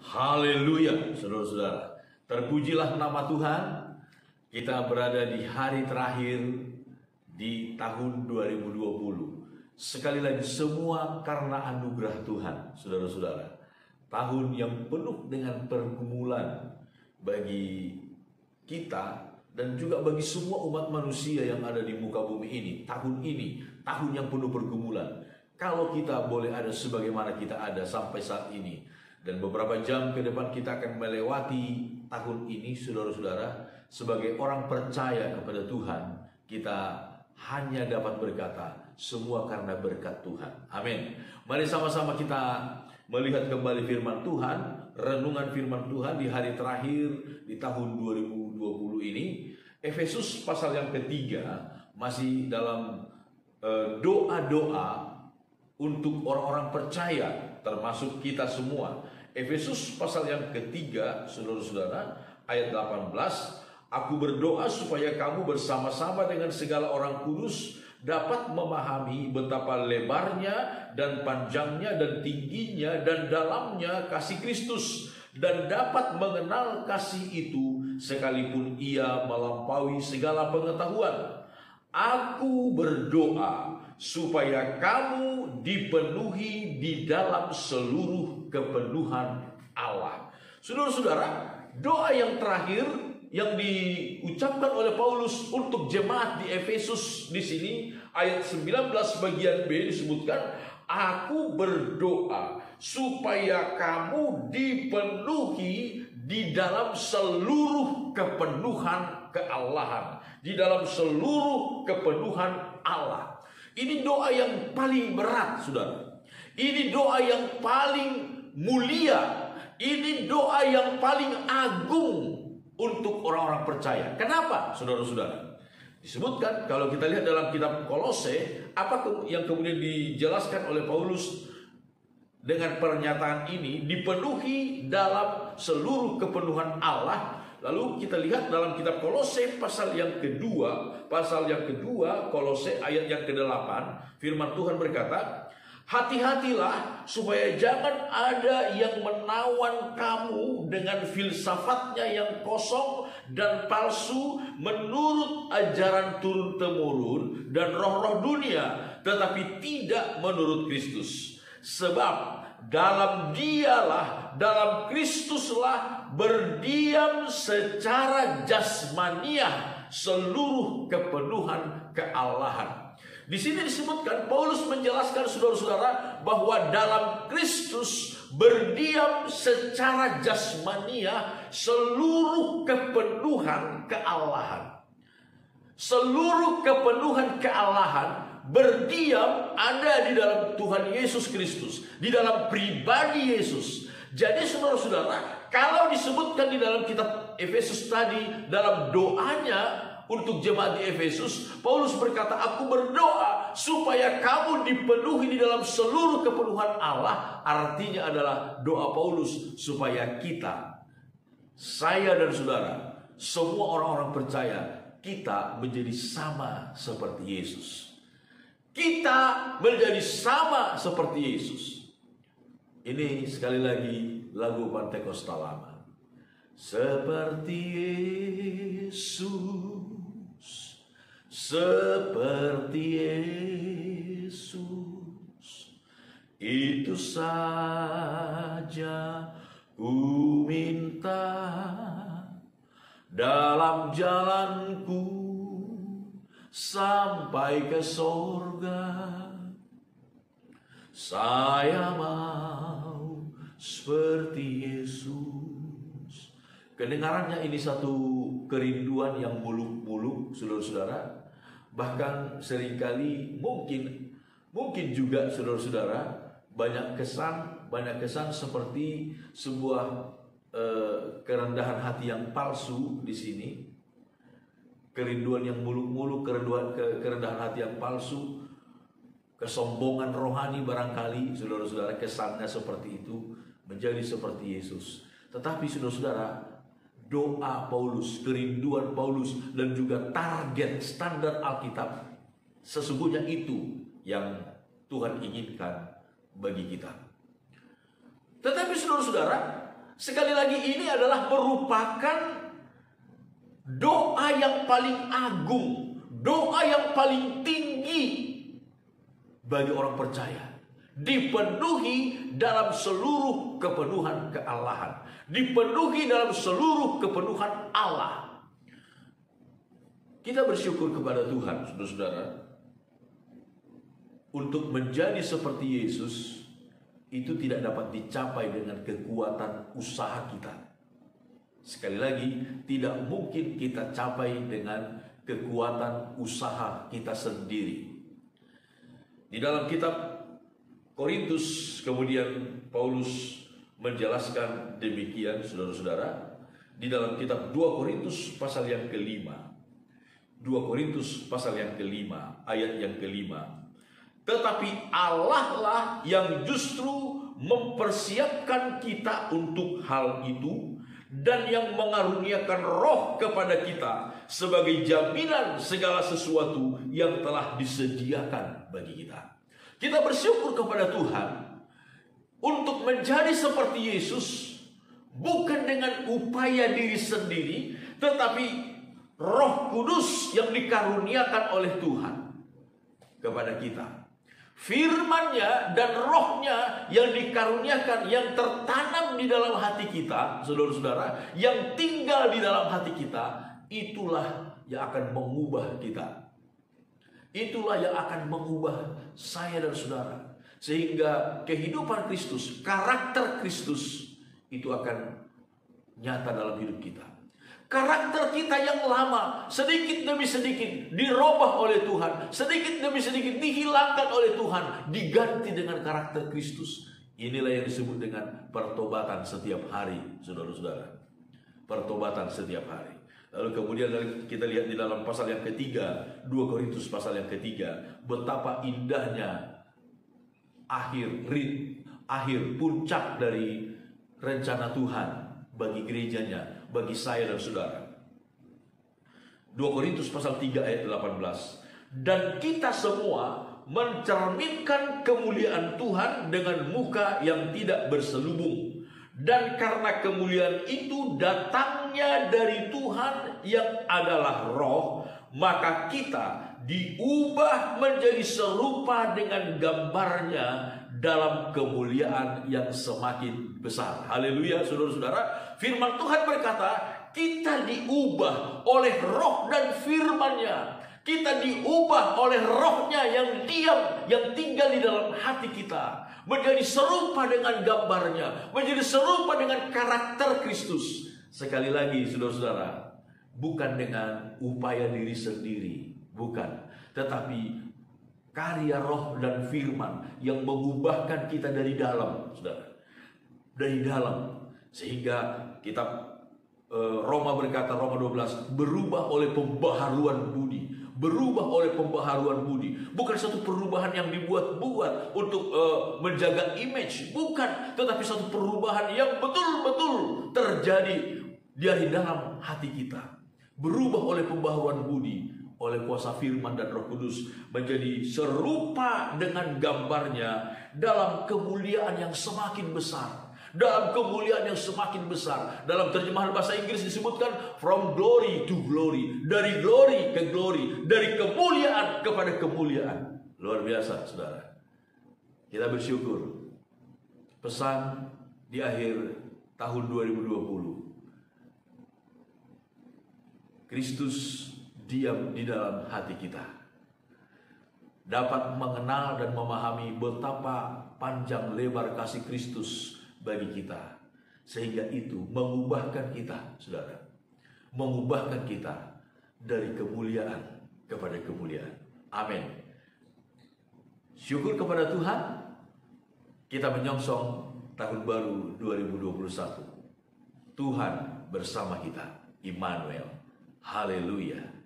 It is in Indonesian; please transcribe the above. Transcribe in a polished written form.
Haleluya, saudara-saudara. Terpujilah nama Tuhan. Kita berada di hari terakhir di tahun 2020. Sekali lagi semua karena anugerah Tuhan, saudara-saudara. Tahun yang penuh dengan pergumulan bagi kita dan juga bagi semua umat manusia yang ada di muka bumi ini. Tahun ini, tahun yang penuh pergumulan. Kalau kita boleh ada sebagaimana kita ada sampai saat ini, dan beberapa jam ke depan kita akan melewati tahun ini, saudara-saudara, sebagai orang percaya kepada Tuhan, kita hanya dapat berkata, semua karena berkat Tuhan. Amin. Mari sama-sama kita melihat kembali firman Tuhan, renungan firman Tuhan di hari terakhir di tahun 2020 ini. Efesus pasal yang ketiga, masih dalam doa-doa untuk orang-orang percaya, termasuk kita semua. Efesus pasal yang ketiga, saudara-saudara, ayat 18. Aku berdoa supaya kamu bersama-sama dengan segala orang kudus dapat memahami betapa lebarnya dan panjangnya dan tingginya dan dalamnya kasih Kristus, dan dapat mengenal kasih itu sekalipun ia melampaui segala pengetahuan. Aku berdoa supaya kamu dipenuhi di dalam seluruh kepenuhan Allah. Saudara-saudara, doa yang terakhir yang diucapkan oleh Paulus untuk jemaat di Efesus di sini, ayat 19 bagian B disebutkan, aku berdoa supaya kamu dipenuhi di dalam seluruh kepenuhan keallahan, di dalam seluruh kepenuhan Allah. Ini doa yang paling berat, saudara. Ini doa yang paling mulia. Ini doa yang paling agung untuk orang-orang percaya. Kenapa, saudara-saudara? Disebutkan, kalau kita lihat dalam kitab Kolose, apa yang kemudian dijelaskan oleh Paulus dengan pernyataan ini, dipenuhi dalam seluruh kepenuhan Allah. Lalu kita lihat dalam kitab Kolose pasal yang kedua, Kolose ayat yang ke-8, firman Tuhan berkata, hati-hatilah supaya jangan ada yang menawan kamu dengan filsafatnya yang kosong dan palsu menurut ajaran turun-temurun dan roh-roh dunia, tetapi tidak menurut Kristus. Sebab dalam Kristuslah berdiam secara jasmaniah seluruh kepenuhan keallahan. Di sini disebutkan, Paulus menjelaskan, saudara-saudara, bahwa dalam Kristus berdiam secara jasmaniah seluruh kepenuhan keallahan. Seluruh kepenuhan keallahan berdiam ada di dalam Tuhan Yesus Kristus, di dalam pribadi Yesus. Jadi saudara-saudara, kalau disebutkan di dalam kitab Efesus tadi, dalam doanya untuk jemaat di Efesus, Paulus berkata, aku berdoa supaya kamu dipenuhi di dalam seluruh kepenuhan Allah. Artinya adalah doa Paulus supaya kita, saya dan saudara, semua orang-orang percaya, kita menjadi sama seperti Yesus. Kita menjadi sama seperti Yesus. Ini sekali lagi lagu Pantekostal lama. Seperti Yesus, seperti Yesus, itu saja ku minta dalam jalanku sampai ke sorga. Saya mau seperti Yesus. Kedengarannya ini satu kerinduan yang muluk-muluk, saudara-saudara. Bahkan seringkali mungkin juga saudara-saudara banyak kesan seperti sebuah kerendahan hati yang palsu di sini. Kerinduan yang muluk-muluk, kerendahan hati yang palsu, kesombongan rohani barangkali, saudara-saudara, kesannya seperti itu, menjadi seperti Yesus. Tetapi saudara-saudara, doa Paulus, kerinduan Paulus, dan juga target standar Alkitab, sesungguhnya itu yang Tuhan inginkan bagi kita. Tetapi saudara-saudara, sekali lagi ini adalah merupakan doa yang paling agung, doa yang paling tinggi bagi orang percaya. Dipenuhi dalam seluruh kepenuhan kealahan, dipenuhi dalam seluruh kepenuhan Allah. Kita bersyukur kepada Tuhan, saudara-saudara, untuk menjadi seperti Yesus itu tidak dapat dicapai dengan kekuatan usaha kita. Sekali lagi, tidak mungkin kita capai dengan kekuatan usaha kita sendiri. Di dalam kitab Korintus, kemudian Paulus menjelaskan demikian, saudara-saudara, di dalam kitab 2 Korintus pasal yang kelima. 2 Korintus pasal yang kelima, ayat yang kelima. Tetapi Allah lah yang justru mempersiapkan kita untuk hal itu, dan yang mengaruniakan roh kepada kita sebagai jaminan segala sesuatu yang telah disediakan bagi kita. Kita bersyukur kepada Tuhan untuk menjadi seperti Yesus, bukan dengan upaya diri sendiri, tetapi Roh Kudus yang dikaruniakan oleh Tuhan kepada kita. Firman-Nya dan Roh-Nya yang dikaruniakan, yang tertanam di dalam hati kita, saudara-saudara, yang tinggal di dalam hati kita, itulah yang akan mengubah kita. Itulah yang akan mengubah saya dan saudara. Sehingga kehidupan Kristus, karakter Kristus, itu akan nyata dalam hidup kita. Karakter kita yang lama sedikit demi sedikit dirubah oleh Tuhan, sedikit demi sedikit dihilangkan oleh Tuhan, diganti dengan karakter Kristus. Inilah yang disebut dengan pertobatan setiap hari, saudara-saudara. Pertobatan setiap hari. Lalu kemudian kita lihat di dalam pasal yang ketiga, 2 Korintus pasal yang ketiga, betapa indahnya akhir puncak dari rencana Tuhan bagi gerejanya, bagi saya dan saudara. 2 Korintus pasal 3 ayat 18. Dan kita semua mencerminkan kemuliaan Tuhan dengan muka yang tidak berselubung. Dan karena kemuliaan itu datangnya dari Tuhan yang adalah Roh, maka kita diubah menjadi serupa dengan gambarnya dalam kemuliaan yang semakin besar. Haleluya, saudara-saudara. Firman Tuhan berkata, kita diubah oleh Roh dan firman-Nya. Kita diubah oleh Roh-Nya yang diam, yang tinggal di dalam hati kita, menjadi serupa dengan gambarnya, menjadi serupa dengan karakter Kristus. Sekali lagi, saudara-saudara, bukan dengan upaya diri sendiri, bukan, tetapi karya Roh dan firman yang mengubahkan kita dari dalam, saudara, dari dalam. Sehingga kitab Roma berkata, Roma 12, berubah oleh pembaharuan budi. Berubah oleh pembaharuan budi. Bukan satu perubahan yang dibuat-buat untuk menjaga image, bukan, tetapi satu perubahan yang betul-betul terjadi dari dalam hati kita. Berubah oleh pembaharuan budi, oleh kuasa firman dan Roh Kudus, menjadi serupa dengan gambarnya dalam kemuliaan yang semakin besar. Dalam kemuliaan yang semakin besar. Dalam terjemahan bahasa Inggris disebutkan from glory to glory, dari glory ke glory, dari kemuliaan kepada kemuliaan. Luar biasa, saudara. Kita bersyukur. Pesan di akhir tahun 2020, Kristus diam di dalam hati kita, dapat mengenal dan memahami betapa panjang lebar kasih Kristus bagi kita, sehingga itu mengubahkan kita, saudara, mengubahkan kita dari kemuliaan kepada kemuliaan. Amin. Syukur kepada Tuhan, kita menyongsong tahun baru 2021. Tuhan bersama kita, Immanuel. Haleluya.